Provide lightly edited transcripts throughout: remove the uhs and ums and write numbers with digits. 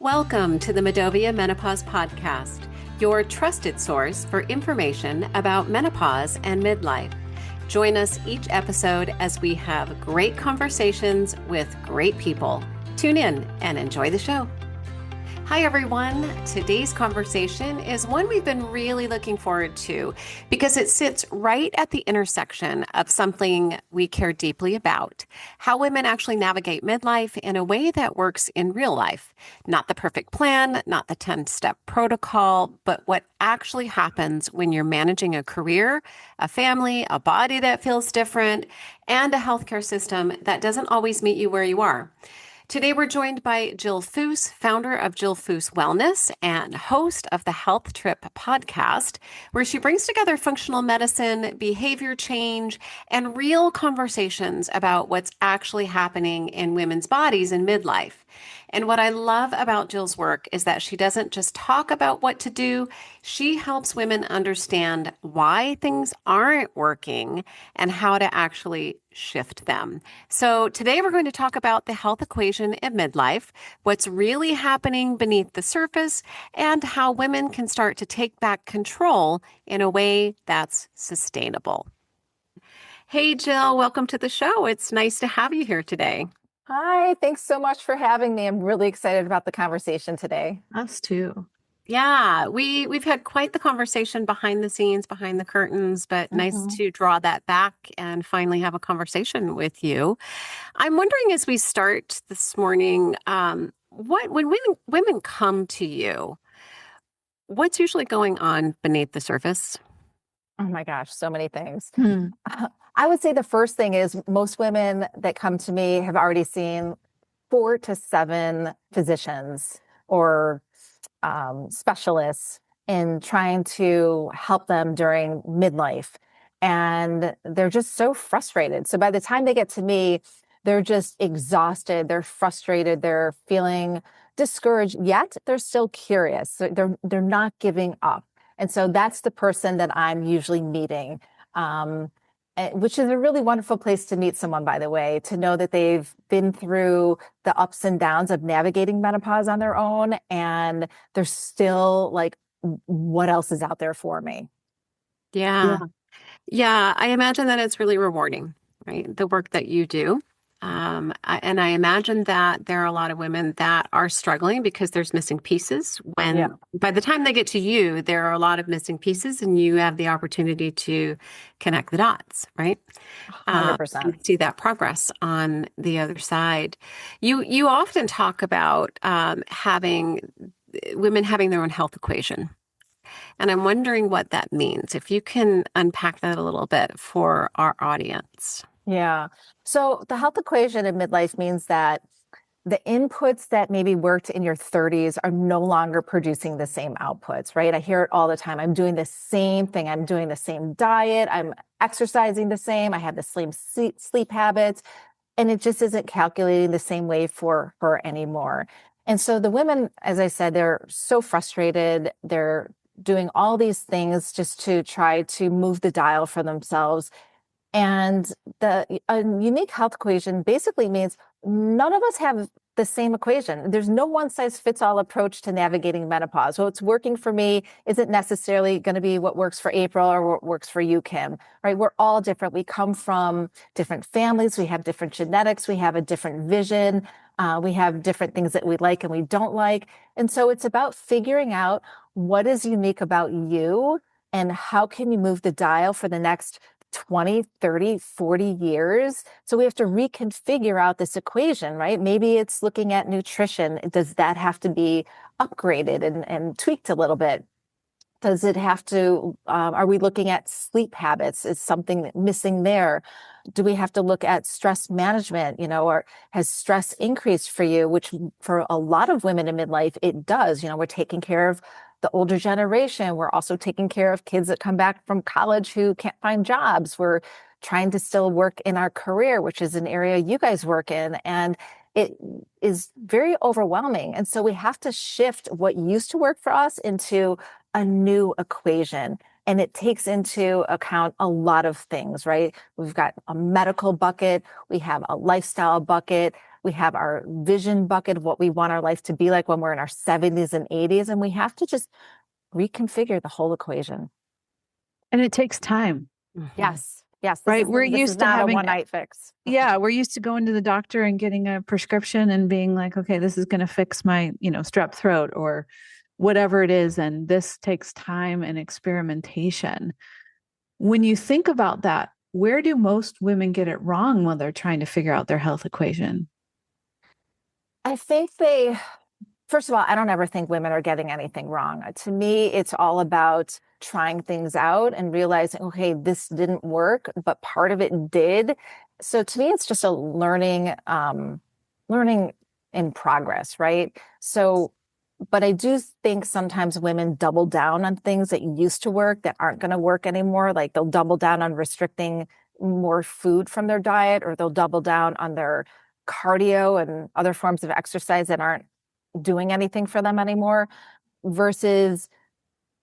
Welcome to the Menopause podcast, your trusted source for information about menopause and midlife. Join us each episode as we have great conversations with great people. Tune in and enjoy the show. Hi, everyone. Today's conversation is one we've been really looking forward to because it sits right at the intersection of something we care deeply about, how women actually navigate midlife in a way that works in real life. Not the perfect plan, not the 10-step protocol, but what actually happens when you're managing a career, a family, a body that feels different, and a healthcare system that doesn't always meet you where you are. Today, we're joined by Jill Foos, founder of Jill Foos Wellness and host of the Health Trip podcast, where she brings together functional medicine, behavior change, and real conversations about what's actually happening in women's bodies in midlife. And what I love about Jill's work is that she doesn't just talk about what to do, she helps women understand why things aren't working and how to actually shift them. So today we're going to talk about the health equation in midlife, what's really happening beneath the surface, and how women can start to take back control in a way that's sustainable. Hey, Jill, welcome to the show. It's nice to have you here today. Hi, thanks so much for having me. I'm really excited about the conversation today. Us too. Yeah, we've had quite the conversation behind the scenes, behind the curtains, but nice to draw that back and finally have a conversation with you. I'm wondering as we start this morning, when women come to you, what's usually going on beneath the surface? Oh my gosh, so many things. I would say the first thing is most women that come to me have already seen 4 to 7 physicians or specialists in trying to help them during midlife. And they're just so frustrated. So by the time they get to me, they're just exhausted. They're frustrated. They're feeling discouraged, yet they're still curious. So they're not giving up. And so that's the person that I'm usually meeting, which is a really wonderful place to meet someone, by the way, to know that they've been through the ups and downs of navigating menopause on their own. And they're still like, what else is out there for me? Yeah. I imagine that it's really rewarding, right? The work that you do. And I imagine that there are a lot of women that are struggling because there's missing pieces. By the time they get to you, there are a lot of missing pieces and you have the opportunity to connect the dots, right? 100%. And see that progress on the other side. You often talk about having women having their own health equation. And I'm wondering what that means. If you can unpack that a little bit for our audience. Yeah. So the health equation in midlife means that the inputs that maybe worked in your 30s are no longer producing the same outputs, right? I hear it all the time. I'm doing the same thing. I'm doing the same diet. I'm exercising the same. I have the same sleep habits. And it just isn't calculating the same way for her anymore. And so the women, as I said, they're so frustrated. They're doing all these things just to try to move the dial for themselves. And a unique health equation basically means none of us have the same equation. There's no one size fits all approach to navigating menopause. What's working for me isn't necessarily going to be what works for April or what works for you, Kim, right? We're all different. We come from different families. We have different genetics. We have a different vision. We have different things that we like and we don't like. And so it's about figuring out what is unique about you and how can you move the dial for the next 20, 30, 40 years. So we have to reconfigure out this equation, right? Maybe it's looking at nutrition. Does that have to be upgraded and tweaked a little bit? Does it have to, are we looking at sleep habits? Is something missing there? Do we have to look at stress management, or has stress increased for you, which for a lot of women in midlife, it does. We're taking care of the older generation. We're also taking care of kids that come back from college who can't find jobs. We're trying to still work in our career, which is an area you guys work in. And it is very overwhelming. And so we have to shift what used to work for us into a new equation. And it takes into account a lot of things, right? We've got a medical bucket. We have a lifestyle bucket. We have our vision bucket of what we want our life to be like when we're in our 70s and 80s. And we have to just reconfigure the whole equation. And it takes time. Yes. Yes. Right. We're This is used to not a having, one-night fix. yeah, we're used to going to the doctor and getting a prescription and being like, okay, this is going to fix my, strep throat or whatever it is. And this takes time and experimentation. When you think about that, where do most women get it wrong when they're trying to figure out their health equation? I think first of all, I don't ever think women are getting anything wrong. To me, it's all about trying things out and realizing, okay, this didn't work, but part of it did. So to me, it's just a learning in progress, right? So, but I do think sometimes women double down on things that used to work that aren't going to work anymore. Like they'll double down on restricting more food from their diet, or they'll double down on their cardio and other forms of exercise that aren't doing anything for them anymore, versus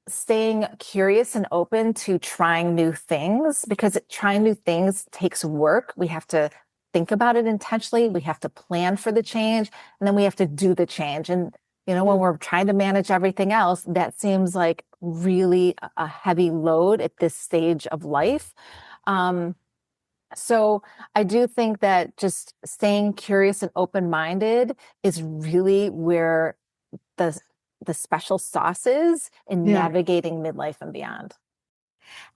staying curious and open to trying new things, because trying new things takes work. We have to think about it intentionally. We have to plan for the change, and then we have to do the change. And, when we're trying to manage everything else, that seems like really a heavy load at this stage of life. So I do think that just staying curious and open-minded is really where the special sauce is in navigating midlife and beyond.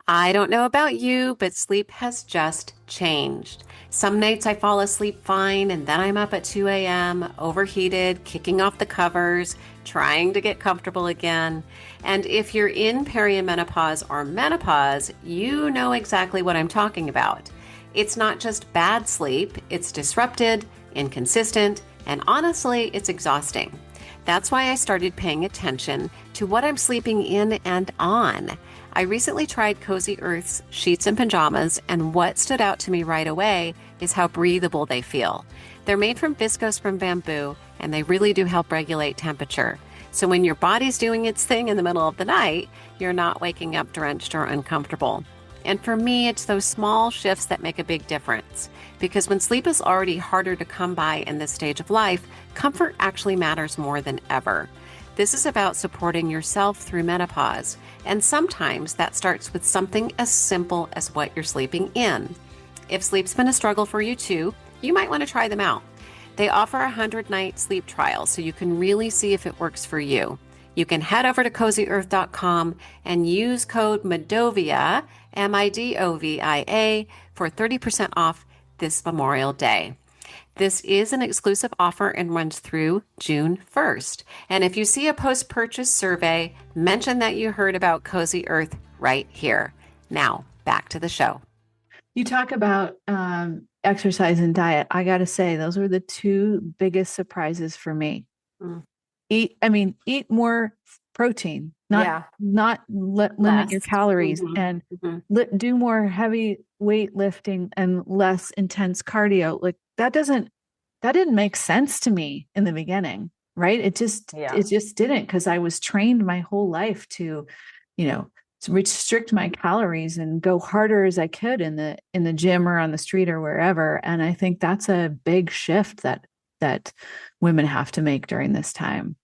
I don't know about you, but sleep has just changed. Some nights I fall asleep fine, and then I'm up at 2 a.m., overheated, kicking off the covers, trying to get comfortable again. And if you're in perimenopause or menopause, you know exactly what I'm talking about. It's not just bad sleep, it's disrupted, inconsistent, and honestly, it's exhausting. That's why I started paying attention to what I'm sleeping in and on. I recently tried Cozy Earth's sheets and pajamas, and what stood out to me right away is how breathable they feel. They're made from viscose from bamboo, and they really do help regulate temperature. So when your body's doing its thing in the middle of the night, you're not waking up drenched or uncomfortable. And for me, it's those small shifts that make a big difference. Because when sleep is already harder to come by in this stage of life, comfort actually matters more than ever. This is about supporting yourself through menopause. And sometimes that starts with something as simple as what you're sleeping in. If sleep's been a struggle for you too, you might want to try them out. They offer a 100-night sleep trial, so you can really see if it works for you. You can head over to cozyearth.com and use code MEDOVIA, MIDOVIA, for 30% off this Memorial Day. This is an exclusive offer and runs through June 1st. And if you see a post-purchase survey, mention that you heard about Cozy Earth right here. Now, back to the show. You talk about exercise and diet. I got to say, those were the two biggest surprises for me. Eat more protein, not limit your calories, and do more heavy weight lifting and less intense cardio. Like that didn't make sense to me in the beginning, right? It just didn't, because I was trained my whole life to restrict my calories and go harder as I could in the gym or on the street or wherever. And I think that's a big shift that women have to make during this time.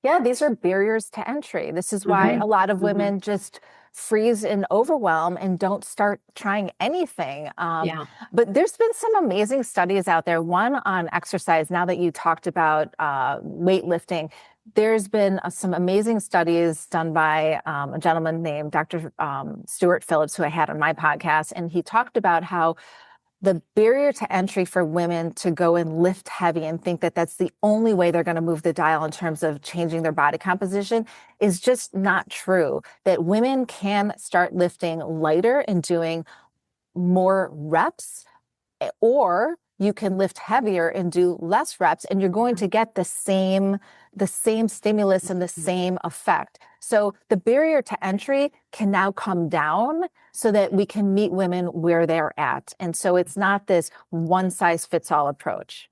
Yeah, these are barriers to entry. This is why a lot of women just freeze in overwhelm and don't start trying anything. But there's been some amazing studies out there. One on exercise, now that you talked about weightlifting, there's been some amazing studies done by a gentleman named Dr. Stuart Phillips, who I had on my podcast. And he talked about how the barrier to entry for women to go and lift heavy and think that that's the only way they're going to move the dial in terms of changing their body composition is just not true. That women can start lifting lighter and doing more reps, or you can lift heavier and do less reps, and you're going to get the same stimulus and the same effect. So the barrier to entry can now come down so that we can meet women where they're at. And so it's not this one size fits all approach.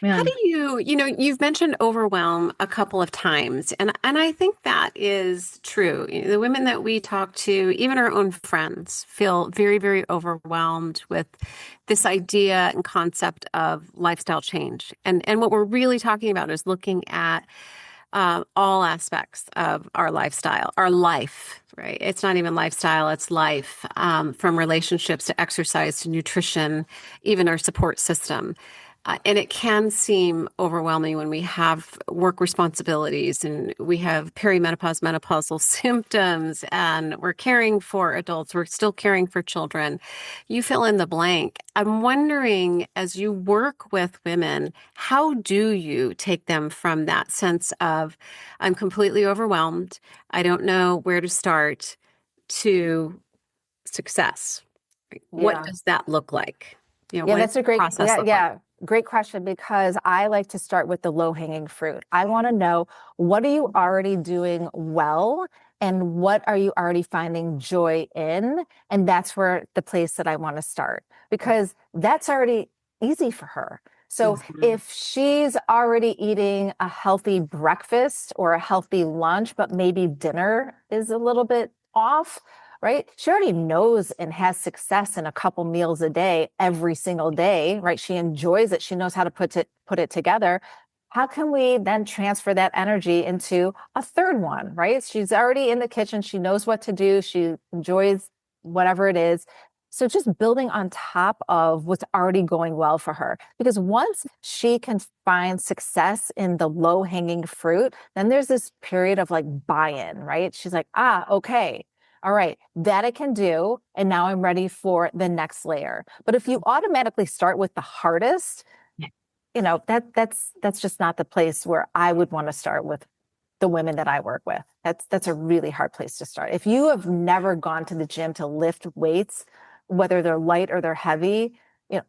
How Man. do you've mentioned overwhelm a couple of times, and I think that is true. The women that we talk to, even our own friends, feel very, very overwhelmed with this idea and concept of lifestyle change. And what we're really talking about is looking at all aspects of our lifestyle, our life, right? It's not even lifestyle, it's life, from relationships to exercise to nutrition, even our support system. And it can seem overwhelming when we have work responsibilities and we have perimenopause, menopausal symptoms, and we're caring for adults. We're still caring for children. You fill in the blank. I'm wondering, as you work with women, how do you take them from that sense of, I'm completely overwhelmed, I don't know where to start, to success? What Yeah. does that look like? Yeah, What does that's a the great, process look like? great question, because I like to start with the low-hanging fruit. I want to know, what are you already doing well, and what are you already finding joy in? And that's where the place that I want to start, because that's already easy for her. So Mhm. if she's already eating a healthy breakfast or a healthy lunch, but maybe dinner is a little bit off, right? She already knows and has success in a couple meals a day, every single day, right? She enjoys it. She knows how to put it together. How can we then transfer that energy into a third one, right? She's already in the kitchen. She knows what to do. She enjoys whatever it is. So just building on top of what's already going well for her. Because once she can find success in the low hanging fruit, then there's this period of like buy-in, right? She's like, okay, all right, that I can do. And now I'm ready for the next layer. But if you automatically start with the hardest, that's just not the place where I would want to start with the women that I work with. That's a really hard place to start. If you have never gone to the gym to lift weights, whether they're light or they're heavy, you know,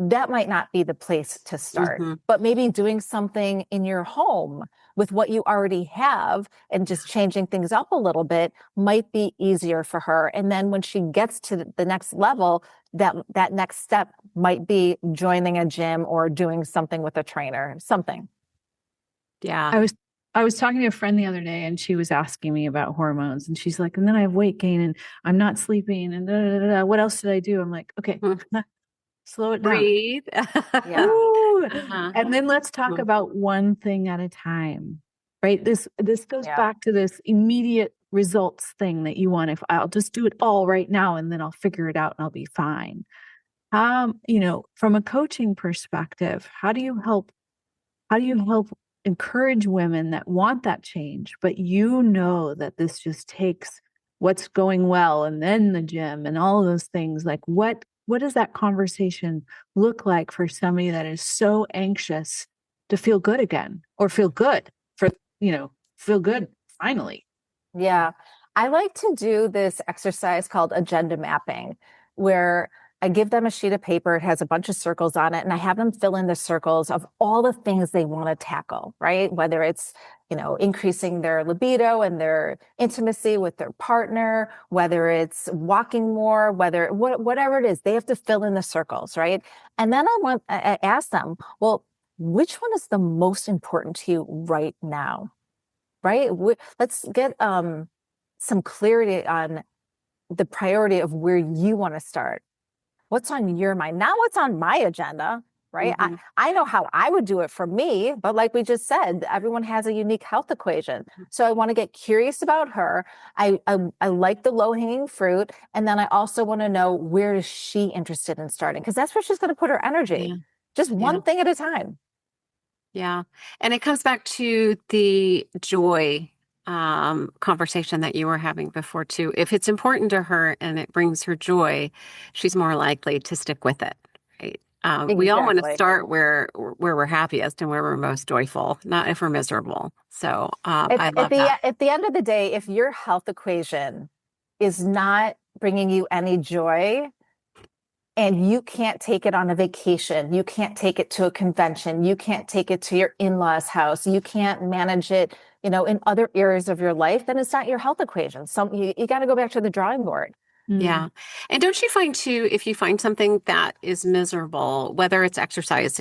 that might not be the place to start. Hmm. But maybe doing something in your home with what you already have and just changing things up a little bit might be easier for her. And then when she gets to the next level, that next step might be joining a gym or doing something with a trainer, something. Yeah. I was talking to a friend the other day, and she was asking me about hormones, and she's like, and then I have weight gain and I'm not sleeping and da, da, da, da. What else did I do? I'm like, okay, Mm. slow it down. Breathe. Yeah. Ooh. Uh-huh. And then let's talk Mm. about one thing at a time. Right? This goes Yeah. back to this immediate results thing that you want. If I'll just do it all right now and then I'll figure it out and I'll be fine. From a coaching perspective, how do you help encourage women that want that change, but that this just takes what's going well and then the gym and all of those things? Like what does that conversation look like for somebody that is so anxious to feel good again, or feel good for, feel good finally? Yeah. I like to do this exercise called agenda mapping, where I give them a sheet of paper. It has a bunch of circles on it, and I have them fill in the circles of all the things they want to tackle, right? Whether it's, increasing their libido and their intimacy with their partner, whether it's walking more, whatever it is, they have to fill in the circles, right? And then I ask them, well, which one is the most important to you right now? Right? Let's get some clarity on the priority of where you want to start. What's on your mind? Not what's on my agenda, right? I, Hmm. I know how I would do it for me, but like we just said, everyone has a unique health equation. So I want to get curious about her. I like the low-hanging fruit. And then I also want to know, where is she interested in starting? Because that's where she's going to put her energy. Yeah. Just Yeah. one thing at a time. Yeah. And it comes back to the joy conversation that you were having before too. If it's important to her and it brings her joy, she's more likely to stick with it. Right. We all want to Exactly. start where we're happiest and where we're most joyful, not if we're miserable. So At, I at love the that. at the end of the day, if your health equation is not bringing you any joy, and you can't take it on a vacation, you can't take it to a convention, you can't take it to your in-laws' house, you can't manage it, in other areas of your life, then it's not your health equation. You got to go back to the drawing board. Yeah. And don't you find too, if you find something that is miserable, whether it's exercise,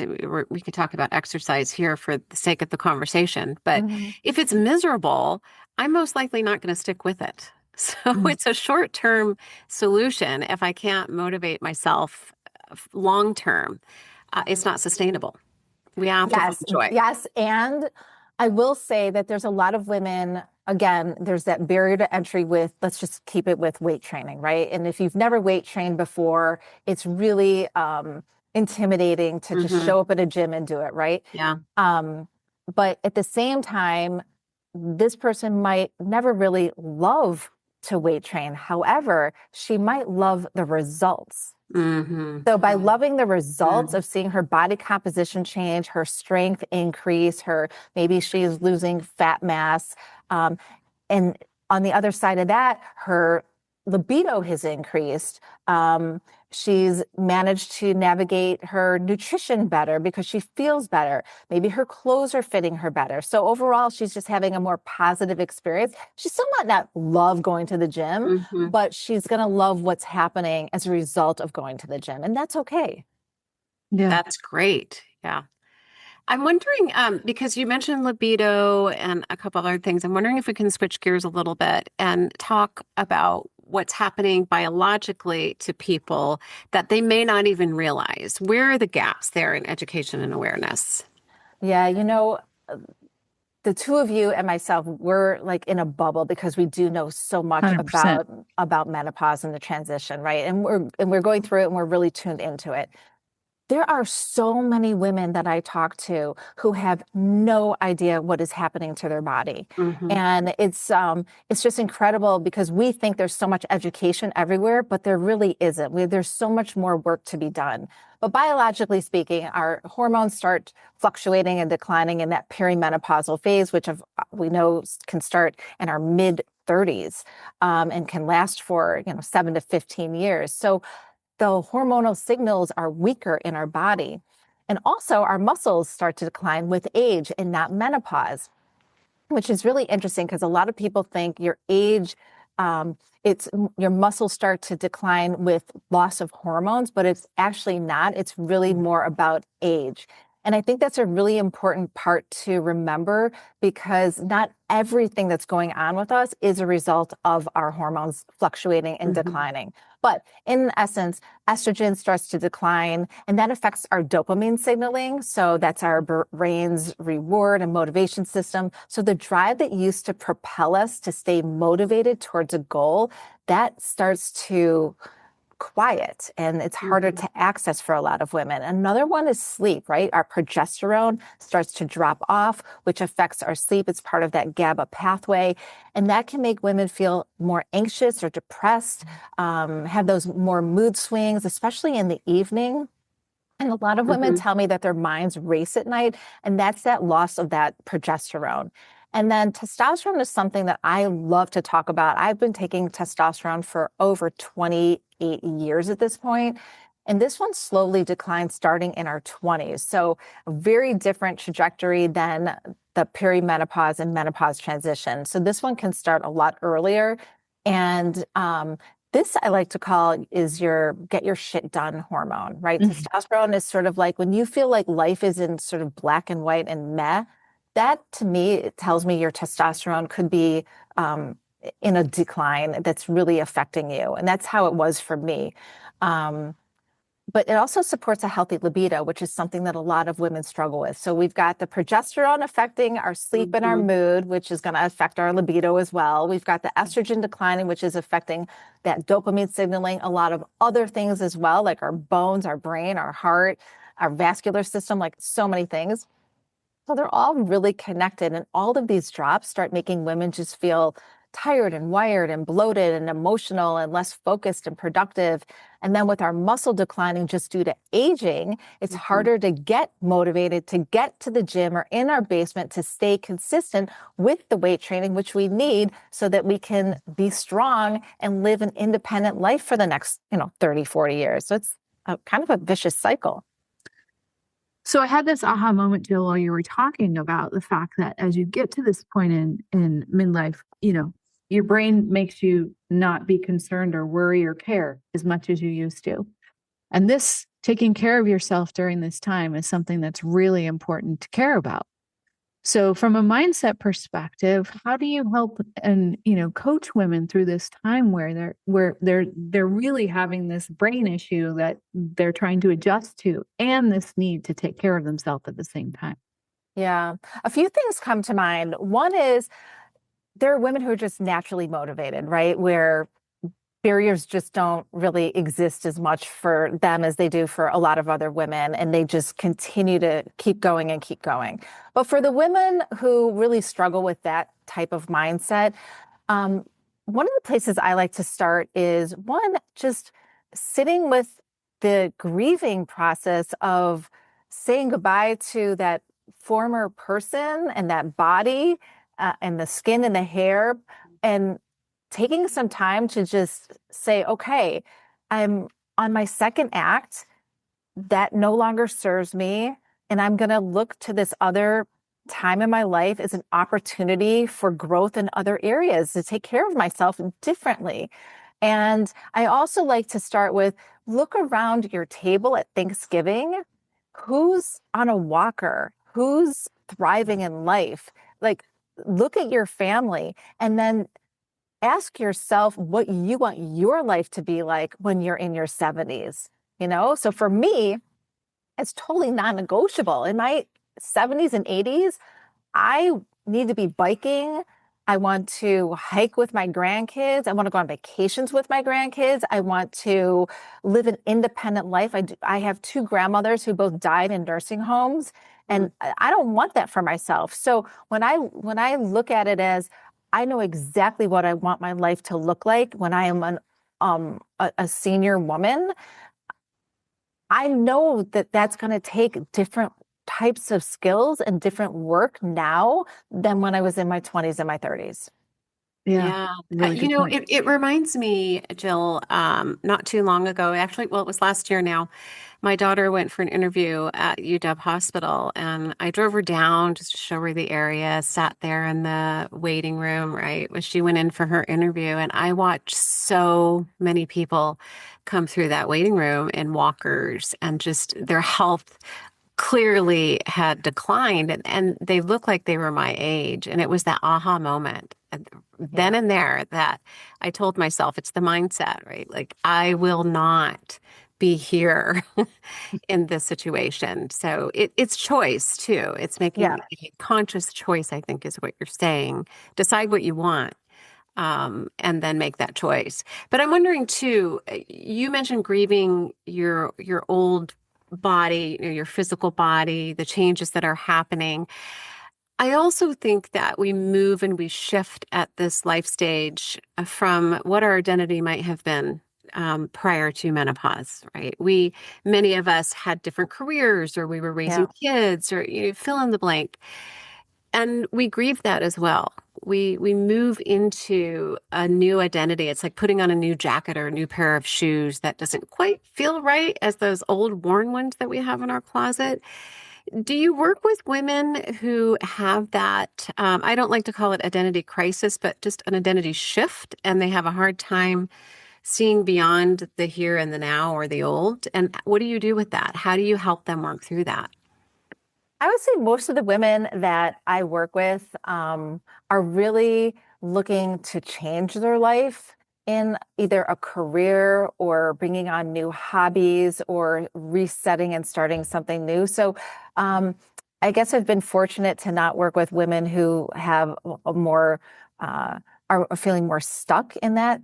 we could talk about exercise here for the sake of the conversation, but if it's miserable, I'm most likely not going to stick with it. So it's a short-term solution. If I can't motivate myself long term, it's not sustainable. We have to find Yes, joy. yes. And I will say that there's a lot of women, again, there's that barrier to entry with, let's just keep it with weight training, right? And if you've never weight trained before, it's really intimidating to just show up at a gym and do it, right? Yeah. But at the same time, this person might never really love to weight train. However, she might love the results. So by loving the results of seeing her body composition change, her strength increase, maybe she's losing fat mass, and on the other side of that, her libido has increased. She's managed to navigate her nutrition better because she feels better. Maybe her clothes are fitting her better. So overall, she's just having a more positive experience. She still might not love going to the gym, but she's going to love what's happening as a result of going to the gym. And that's okay. Yeah. That's great. Yeah. I'm wondering, because you mentioned libido and a couple other things, I'm wondering if we can switch gears a little bit and talk about what's happening biologically to people that they may not even realize. Where are the gaps there in education and awareness? Yeah, the two of you and myself, we're like in a bubble because we do know so much 100%. about menopause and the transition, right? And we're going through it and we're really tuned into it. There are so many women that I talk to who have no idea what is happening to their body. And it's just incredible because we think there's so much education everywhere, but there really isn't. There's so much more work to be done. But biologically speaking, our hormones start fluctuating and declining in that perimenopausal phase, which we know can start in our mid 30s and can last for 7 to 15 years. So the hormonal signals are weaker in our body. And also our muscles start to decline with age and not menopause, which is really interesting because a lot of people think your age, it's your muscles start to decline with loss of hormones, but it's actually not. It's really more about age. And I think that's a really important part to remember because not everything that's going on with us is a result of our hormones fluctuating and declining. But in essence, estrogen starts to decline and that affects our dopamine signaling. So that's our brain's reward and motivation system. So the drive that used to propel us to stay motivated towards a goal, that starts to quiet and it's harder to access for a lot of women. Another one is sleep, right? Our progesterone starts to drop off, which affects our sleep. It's part of that GABA pathway. And that can make women feel more anxious or depressed, have those more mood swings, especially in the evening. And a lot of women tell me that their minds race at night, and that's that loss of that progesterone. And then testosterone is something that I love to talk about. I've been taking testosterone for over 28 years at this point, and this one slowly declines starting in our 20s. So a very different trajectory than the perimenopause and menopause transition. So this one can start a lot earlier. And this I like to call is your get your shit done hormone, right? Testosterone is sort of like when you feel like life is in sort of black and white and meh, that to me, it tells me your testosterone could be in a decline that's really affecting you. And that's how it was for me. But it also supports a healthy libido, which is something that a lot of women struggle with. So we've got the progesterone affecting our sleep and our mood, which is going to affect our libido as well. We've got the estrogen declining, which is affecting that dopamine signaling, a lot of other things as well, like our bones, our brain, our heart, our vascular system, like so many things. So they're all really connected. And all of these drops start making women just feel tired and wired and bloated and emotional and less focused and productive. And then with our muscle declining just due to aging, it's harder to get motivated to get to the gym or in our basement to stay consistent with the weight training, which we need so that we can be strong and live an independent life for the next, 30, 40 years. So it's kind of a vicious cycle. So I had this aha moment, Jill, while you were talking about the fact that as you get to this point in midlife, your brain makes you not be concerned or worry or care as much as you used to. And this taking care of yourself during this time is something that's really important to care about. So from a mindset perspective, how do you help and coach women through this time where they're really having this brain issue that they're trying to adjust to and this need to take care of themselves at the same time? Yeah. A few things come to mind. One is there are women who are just naturally motivated, right? Where barriers just don't really exist as much for them as they do for a lot of other women. And they just continue to keep going and keep going. But for the women who really struggle with that type of mindset, one of the places I like to start is one, just sitting with the grieving process of saying goodbye to that former person and that body and the skin and the hair, and taking some time to just say, okay, I'm on my second act that no longer serves me. And I'm going to look to this other time in my life as an opportunity for growth in other areas to take care of myself differently. And I also like to start with look around your table at Thanksgiving. Who's on a walker? Who's thriving in life? Like, look at your family and then ask yourself what you want your life to be like when you're in your 70s. So for me, it's totally non-negotiable. In my 70s and 80s, I need to be biking. I want to hike with my grandkids. I want to go on vacations with my grandkids. I want to live an independent life. I have two grandmothers who both died in nursing homes, and I don't want that for myself. So when I look at it as I know exactly what I want my life to look like when I am a senior woman, I know that that's going to take different types of skills and different work now than when I was in my 20s and my 30s. Yeah. Really good point. It reminds me, Jill, not too long ago, actually, well, it was last year now. My daughter went for an interview at UW Hospital, and I drove her down just to show her the area, sat there in the waiting room, right, when she went in for her interview. And I watched so many people come through that waiting room in walkers, and just their health clearly had declined, and they looked like they were my age. And it was that aha moment then and there that I told myself it's the mindset, right? Like, I will not be here in this situation. So it's choice too. It's making a conscious choice, I think, is what you're saying. Decide what you want. And then make that choice. But I'm wondering too, you mentioned grieving your old body, your physical body, the changes that are happening. I also think that we move and we shift at this life stage from what our identity might have been prior to menopause, right? Many of us had different careers, or we were raising kids, or fill in the blank. And we grieve that as well. We move into a new identity. It's like putting on a new jacket or a new pair of shoes that doesn't quite feel right as those old worn ones that we have in our closet. Do you work with women who have that, I don't like to call it identity crisis, but just an identity shift, and they have a hard time seeing beyond the here and the now or the old? And what do you do with that? How do you help them work through that? I would say most of the women that I work with are really looking to change their life in either a career or bringing on new hobbies or resetting and starting something new. So I guess I've been fortunate to not work with women who have a more, are feeling more stuck in that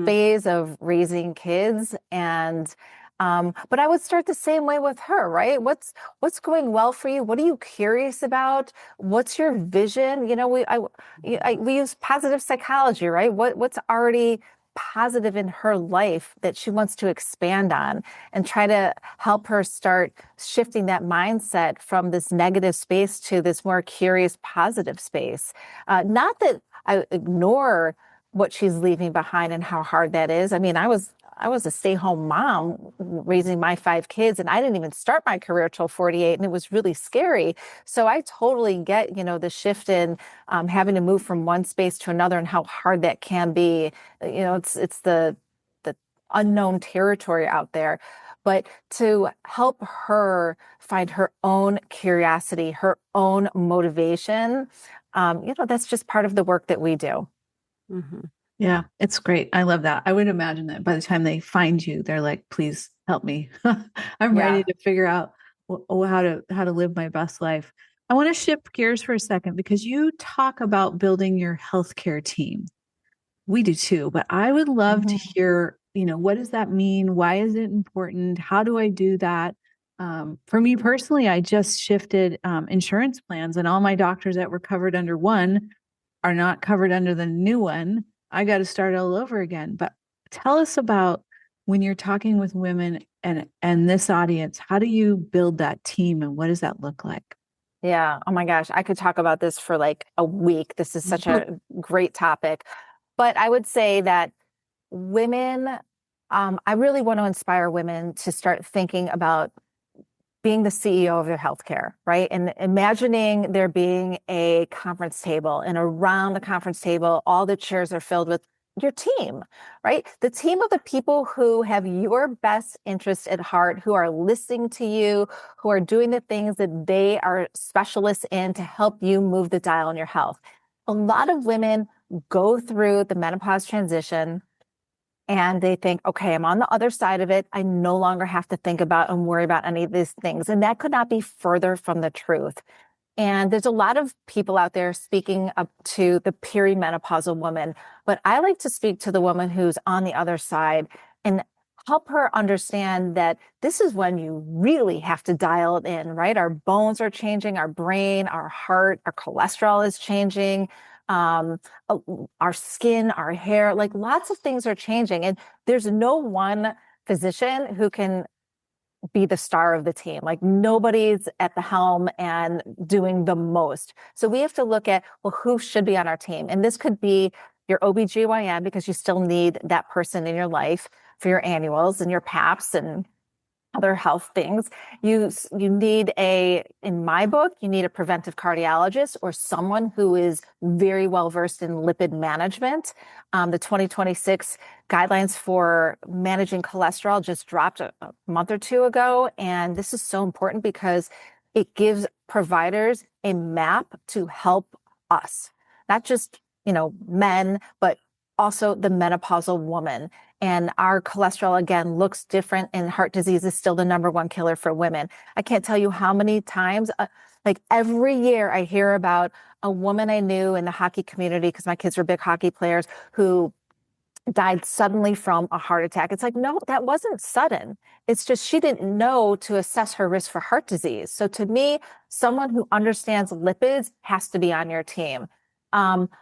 phase of raising kids. And but I would start the same way with her, right? What's going well for you? What are you curious about? What's your vision? We use positive psychology, right? What's already positive in her life that she wants to expand on, and try to help her start shifting that mindset from this negative space to this more curious, positive space. Not that I ignore what she's leaving behind and how hard that is. I mean, I was I was a stay-home mom raising my 5 kids, and I didn't even start my career till 48, and it was really scary. So I totally get, the shift in having to move from one space to another and how hard that can be. It's the unknown territory out there. But to help her find her own curiosity, her own motivation, that's just part of the work that we do. Mm-hmm. Yeah, it's great. I love that. I would imagine that by the time they find you, they're like, please help me. I'm ready to figure out how to live my best life. I want to shift gears for a second because you talk about building your healthcare team. We do too, but I would love to hear, what does that mean? Why is it important? How do I do that? For me personally, I just shifted insurance plans, and all my doctors that were covered under one are not covered under the new one. I got to start all over again. But tell us about when you're talking with women and this audience, how do you build that team and what does that look like? Yeah. Oh my gosh. I could talk about this for like a week. This is such a great topic. But I would say that women, I really want to inspire women to start thinking about being the CEO of their healthcare, right? And imagining there being a conference table, and around the conference table, all the chairs are filled with your team, right? The team of the people who have your best interest at heart, who are listening to you, who are doing the things that they are specialists in to help you move the dial in your health. A lot of women go through the menopause transition and they think, okay, I'm on the other side of it. I no longer have to think about and worry about any of these things. And that could not be further from the truth. And there's a lot of people out there speaking up to the perimenopausal woman, but I like to speak to the woman who's on the other side and help her understand that this is when you really have to dial it in, right? Our bones are changing, our brain, our heart, our cholesterol is changing, um, our skin, our hair, like lots of things are changing. And there's no one physician who can be the star of the team. Like nobody's at the helm and doing the most. So we have to look at, well, who should be on our team? And this could be your OBGYN, because you still need that person in your life for your annuals and your PAPs and other health things. You need in my book, you need a preventive cardiologist or someone who is very well versed in lipid management. The 2026 guidelines for managing cholesterol just dropped a month or two ago. And this is so important because it gives providers a map to help us, not just, men, but also the menopausal woman. And our cholesterol, again, looks different, and heart disease is still the number one killer for women. I can't tell you how many times, like every year, I hear about a woman I knew in the hockey community, because my kids were big hockey players, who died suddenly from a heart attack. It's like, no, that wasn't sudden. It's just she didn't know to assess her risk for heart disease. So to me, someone who understands lipids has to be on your team.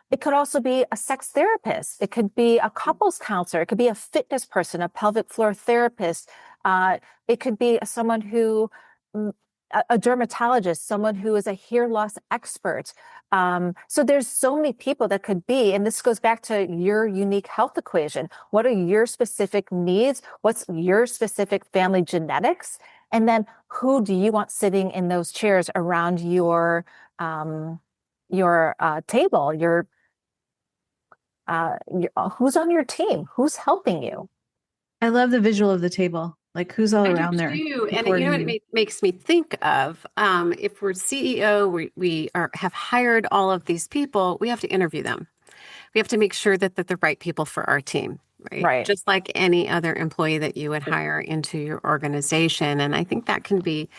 It could also be a sex therapist. It could be a couples counselor. It could be a fitness person, a pelvic floor therapist. It could be someone who, a dermatologist, someone who is a hair loss expert. So there's so many people that could be, and this goes back to your unique health equation. What are your specific needs? What's your specific family genetics? And then who do you want sitting in those chairs around your table, who's on your team, who's helping you. I love the visual of the table, like who's all I around do there. too. And you know what it makes me think of? If we're CEO, have hired all of these people, we have to interview them. We have to make sure that they're the right people for our team, right? Right. Just like any other employee that you would hire into your organization. And I think that can be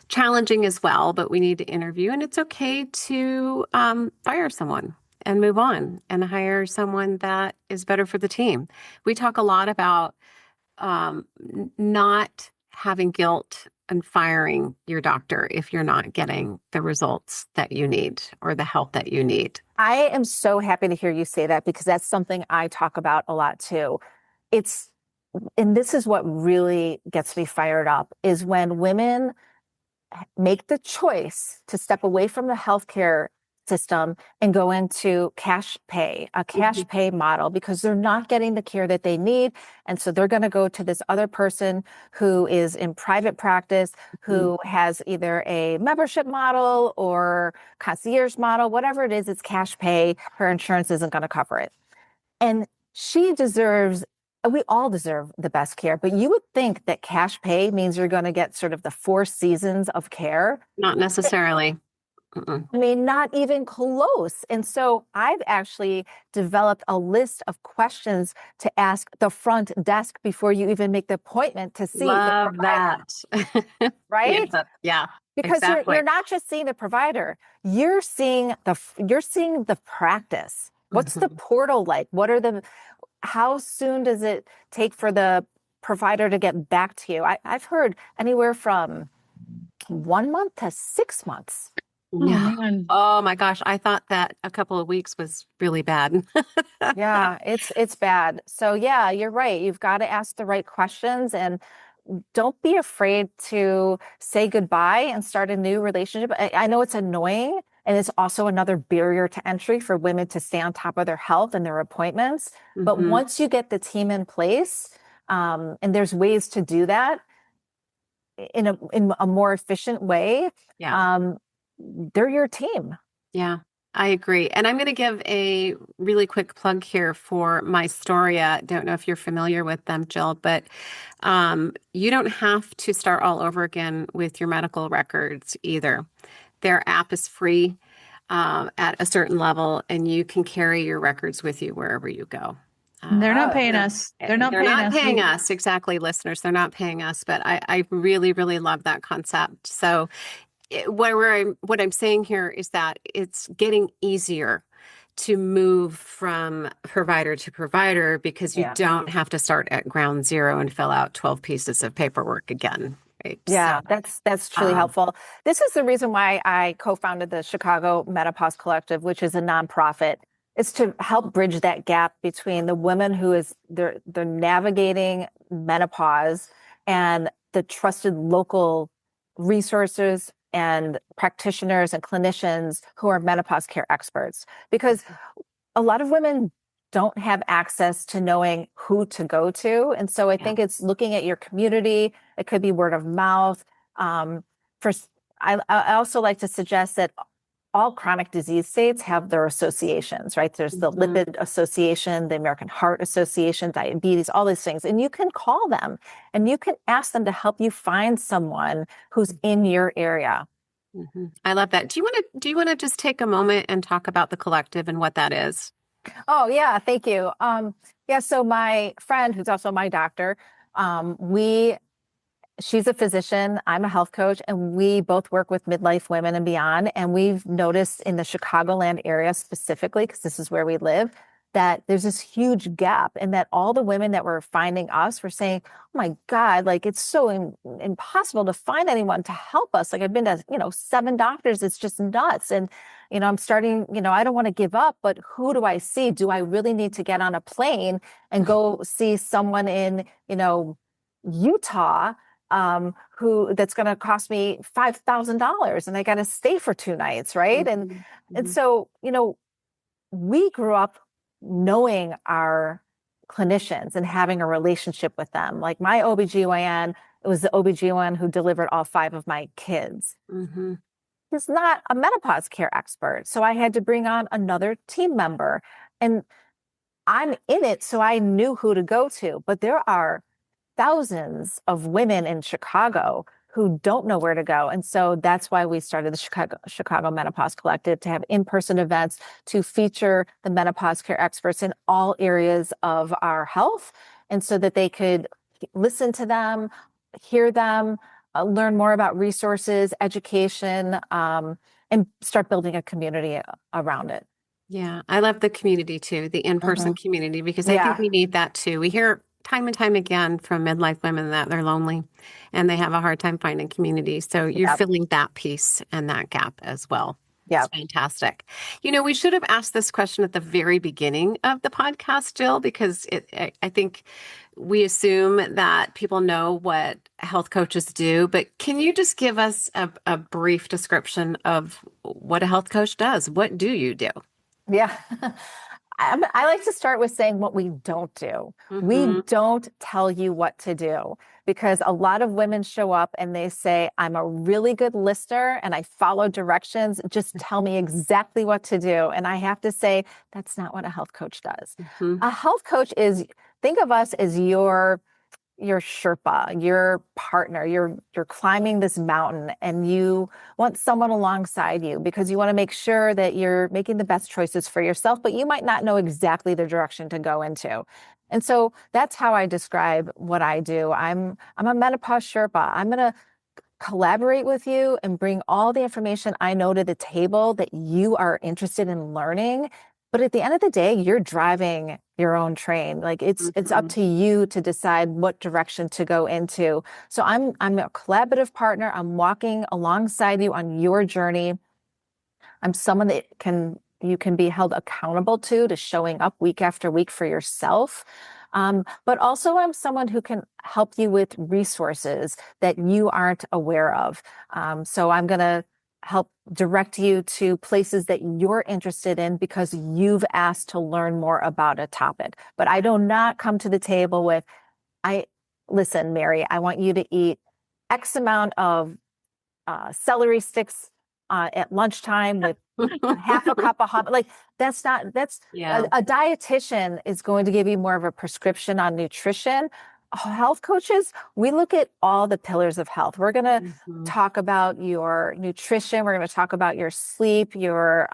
challenging as well, but we need to interview, and it's okay to fire someone and move on and hire someone that is better for the team. We talk a lot about not having guilt and firing your doctor if you're not getting the results that you need or the help that you need. I am so happy to hear you say that, because that's something I talk about a lot too. And this is what really gets me fired up, is when women make the choice to step away from the healthcare system and go into a cash pay model, because they're not getting the care that they need. And so they're going to go to this other person who is in private practice, who has either a membership model or concierge model, whatever it is, it's cash pay. Her insurance isn't going to cover it. And we all deserve the best care, but you would think that cash pay means you're going to get sort of the 4 seasons of care. Not necessarily. I mean, not even close. And so I've actually developed a list of questions to ask the front desk before you even make the appointment to see the provider. That. Right? Yeah. Because Exactly. you're not just seeing the provider, you're seeing the practice. What's the portal like? How soon does it take for the provider to get back to you? I've heard anywhere from 1 month to 6 months. Yeah. Oh my gosh. I thought that a couple of weeks was really bad. Yeah, it's bad. So yeah, you're right. You've got to ask the right questions, and don't be afraid to say goodbye and start a new relationship. I know it's annoying, and it's also another barrier to entry for women to stay on top of their health and their appointments. But once you get the team in place, and there's ways to do that in a more efficient way, they're your team. Yeah, I agree. And I'm going to give a really quick plug here for Mystoria. Don't know if you're familiar with them, Jill, but you don't have to start all over again with your medical records either. Their app is free at a certain level, and you can carry your records with you wherever you go. They're not paying us. They're not paying us. Exactly, listeners. They're not paying us, but I really, really love that concept. So what I'm saying here is that it's getting easier to move from provider to provider because you don't have to start at ground zero and fill out 12 pieces of paperwork again. Right? Yeah, So, that's truly helpful. This is the reason why I co-founded the Chicago Menopause Collective, which is a nonprofit. It's to help bridge that gap between the women they're navigating menopause and the trusted local resources and practitioners and clinicians who are menopause care experts. Because a lot of women don't have access to knowing who to go to. And so I think it's looking at your community. It could be word of mouth. I also like to suggest that all chronic disease states have their associations, right? There's the Lipid Association, the American Heart Association, diabetes, all these things. And you can call them and you can ask them to help you find someone who's in your area. I love that. Do you want to just take a moment and talk about the collective and what that is? Oh, yeah. Thank you. So my friend, who's also my doctor, she's a physician, I'm a health coach, and we both work with midlife women and beyond. And we've noticed in the Chicagoland area specifically, because this is where we live, that there's this huge gap, and that all the women that were finding us were saying, oh my God, like it's so impossible to find anyone to help us. Like I've been to, 7 doctors. It's just nuts. And, I'm starting, I don't want to give up, but who do I see? Do I really need to get on a plane and go see someone in, Utah, that's going to cost me $5,000 and I got to stay for 2 nights. Right. And so, we grew up knowing our clinicians and having a relationship with them. Like my OBGYN, it was the OBGYN who delivered all 5 of my kids. He's not a menopause care expert. So I had to bring on another team member, and I'm in it. So I knew who to go to, but there are thousands of women in Chicago who don't know where to go. And so that's why we started the Chicago Menopause Collective, to have in-person events to feature the menopause care experts in all areas of our health. And so that they could listen to them, hear them, learn more about resources, education, and start building a community around it. Yeah, I love the community too, the in-person community, because I think we need that too. We hear time and time again from midlife women that they're lonely and they have a hard time finding community. So you're filling that piece and that gap as well. Yeah. It's fantastic. We should have asked this question at the very beginning of the podcast, Jill, because I think we assume that people know what health coaches do, but can you just give us a brief description of what a health coach does? What do you do? Yeah. I like to start with saying what we don't do. We Mm-hmm. don't tell you what to do because a lot of women show up and they say, I'm a really good listener and I follow directions. Just tell me exactly what to do. And I have to say, that's not what a health coach does. Mm-hmm. A health coach is, think of us as your Sherpa, your partner. You're climbing this mountain and you want someone alongside you because you want to make sure that you're making the best choices for yourself, but you might not know exactly the direction to go into. And so that's how I describe what I do. I'm a menopause Sherpa. I'm going to collaborate with you and bring all the information I know to the table that you are interested in learning. But at the end of the day, you're driving your own train. Like it's up Mm-hmm. to you to decide what direction to go into. So I'm a collaborative partner. I'm walking alongside you on your journey. I'm someone that you can be held accountable to showing up week after week for yourself. But also I'm someone who can help you with resources that you aren't aware of. So I'm going to help direct you to places that you're interested in because you've asked to learn more about a topic. But I do not come to the table with, I listen, Mary, I want you to eat X amount of celery sticks at lunchtime with half a cup of hot. Like that's Yeah. a dietitian is going to give you more of a prescription on nutrition. Health coaches, we look at all the pillars of health. We're going to Mm-hmm. talk about your nutrition. We're going to talk about your sleep, your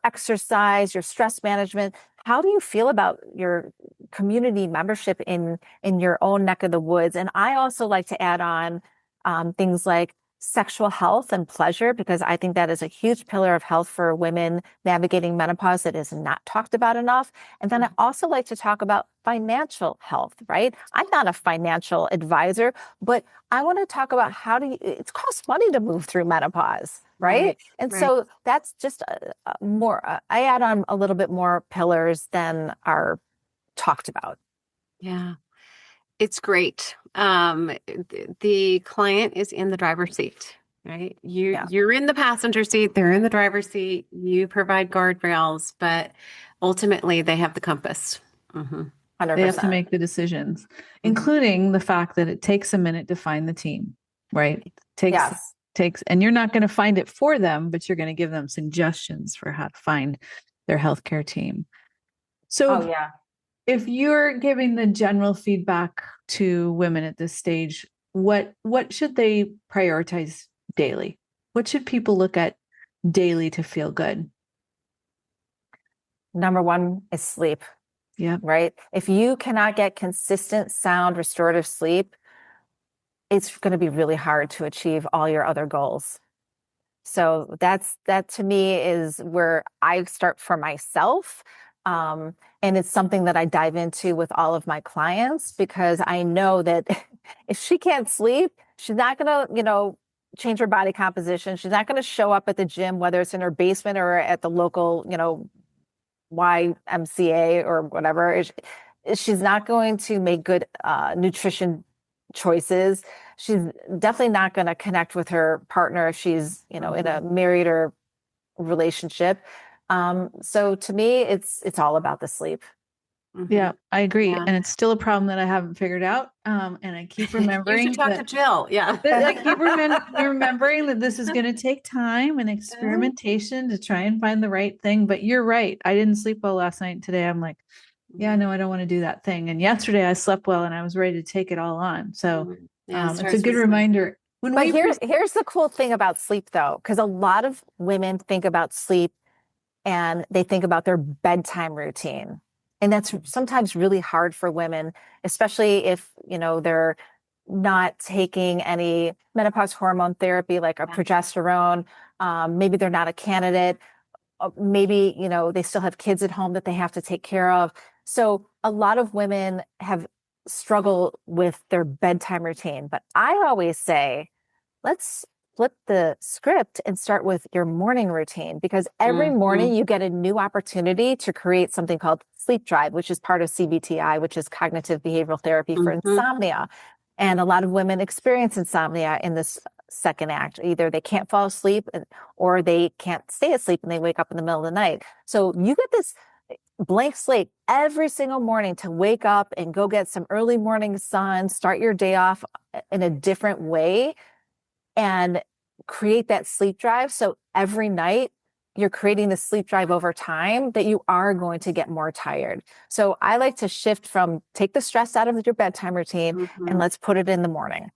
exercise, your stress management. How do you feel about your community membership in your own neck of the woods? And I also like to add on things like sexual health and pleasure, because I think that is a huge pillar of health for women navigating menopause that is not talked about enough. And then I also like to talk about financial health, right? I'm not a financial advisor, but I want to talk about it costs money to move through menopause, right? And Right. so that's just I add on a little bit more pillars than are talked about. Yeah. It's great. The client is in the driver's seat, right? Yeah, You're in the passenger seat, they're in the driver's seat. You provide guardrails, but ultimately they have the compass. Mm-hmm. They have to 100%. make the decisions, Mm-hmm. including the fact that it takes a minute to find the team, right? Takes Yes. takes and you're not going to find it for them, but you're going to give them suggestions for how to find their healthcare team. Oh, So yeah. if you're giving the general feedback to women at this stage, what should they prioritize daily? What should people look at daily to feel good? Number one is sleep, Yeah. right? If you cannot get consistent, sound, restorative sleep, it's going to be really hard to achieve all your other goals. So that to me is where I start for myself. And it's something that I dive into with all of my clients because I know that if she can't sleep, she's not going to, change her body composition. She's not going to show up at the gym, whether it's in her basement or at the local, YMCA or whatever. She's not going to make good nutrition choices. She's definitely not going to connect with her partner if she's, in a married or relationship. So to me, it's all about the sleep. Mm-hmm. Yeah, I agree. Yeah. And it's still a problem that I haven't figured out. And I keep You should remembering talk to Jill. Yeah. that I keep remembering that this is going to take time and experimentation to try and find the right thing. But you're right. I didn't sleep well last night. Today I'm like, yeah, no, I don't want to do that thing. And yesterday I slept well and I was ready to take it all on. So Yeah, it it's a starts good with sleep. reminder. When But we here's the cool thing about sleep, though, because a lot of women think about sleep and they think about their bedtime routine. And that's sometimes really hard for women, especially if, they're not taking any menopause hormone therapy like a progesterone. Maybe they're not a candidate. Maybe, they still have kids at home that they have to take care of. So a lot of women have struggled with their bedtime routine. But I always say, let's flip the script and start with your morning routine, because every morning you get a new opportunity to create something called sleep drive, which is part of CBTI, which is cognitive behavioral therapy for insomnia. And a lot of women experience insomnia in this second act. Either they can't fall asleep or they can't stay asleep and they wake up in the middle of the night. So you get this blank slate every single morning to wake up and go get some early morning sun, start your day off in a different way, and create that sleep drive. So every night you're creating the sleep drive over time that you are going to get more tired. So I like to shift from take the stress out of your bedtime routine and let's put it in the morning.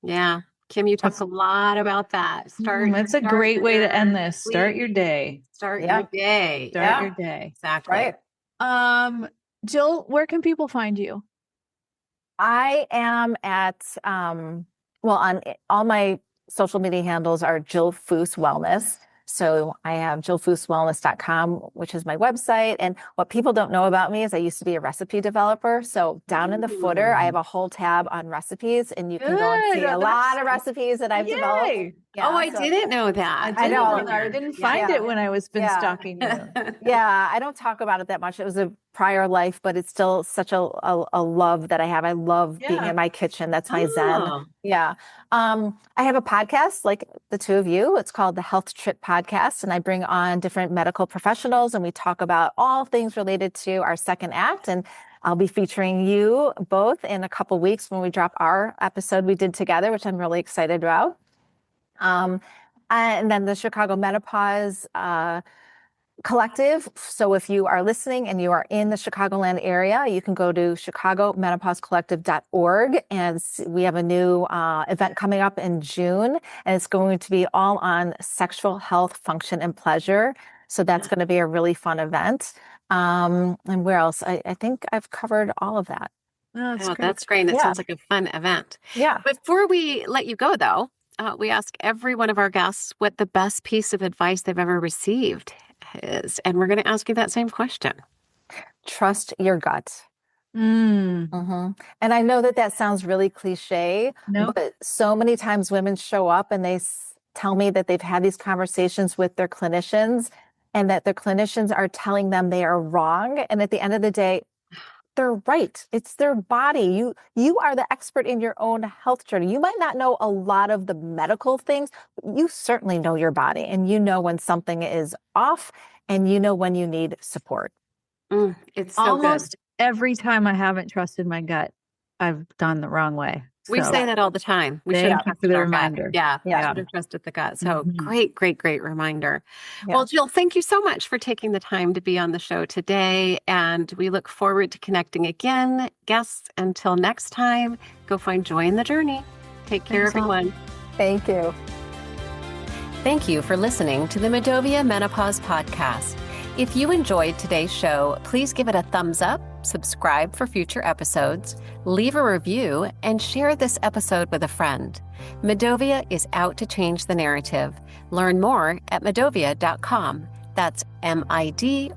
Yeah. Kim, you talk a lot about that. That's a great way to end this. Start your day. Start your day. Start your day. Exactly. Right. Jill, where can people find you? I am at, on all my social media handles are Jill Foos Wellness. So I have jillfooswellness.com, which is my website. And what people don't know about me is I used to be a recipe developer. So down in the footer, I have a whole tab on recipes, and you can go and see a lot of recipes that I've developed. Yeah, I didn't know that. I know. I didn't find it when I was stalking you. Yeah, I don't talk about it that much. It was a prior life, but it's still such a love that I have. I love being in my kitchen. That's my zen. Yeah. I have a podcast like the two of you. It's called the Health Trip Podcast, and I bring on different medical professionals and we talk about all things related to our second act. And I'll be featuring you both in a couple weeks when we drop our episode we did together, which I'm really excited about. And then the Chicago Menopause Collective. So if you are listening and you are in the Chicagoland area, you can go to chicagomenopausecollective.org, and we have a new event coming up in June, and it's going to be all on sexual health, function, and pleasure. So that's going to be a really fun event. And where else? I think I've covered all of that. That's great. That sounds like a fun event. Yeah. Before we let you go, though, we ask every one of our guests what the best piece of advice they've ever received is. And we're going to ask you that same question. Trust your gut. And I know that sounds really cliche, but so many times women show up and they tell me that they've had these conversations with their clinicians and that their clinicians are telling them they are wrong. And at the end of the day, they're right. It's their body. You are the expert in your own health journey. You might not know a lot of the medical things, but you certainly know your body, and you know when something is off, and you know when you need support. It's so almost good. Every time I haven't trusted my gut, I've done the wrong way. We say that all the time. We should have trusted our gut. Yeah. We should have trusted the gut. So great reminder. Yeah. Well, Jill, thank you so much for taking the time to be on the show today. And we look forward to connecting again. Guests, until next time, go find joy in the journey. Take care, everyone. Thank you. Thank you for listening to the Medovia Menopause Podcast. If you enjoyed today's show, please give it a thumbs up, subscribe for future episodes, leave a review, and share this episode with a friend. Medovia is out to change the narrative. Learn more at medovia.com. That's MIDOVIA.com.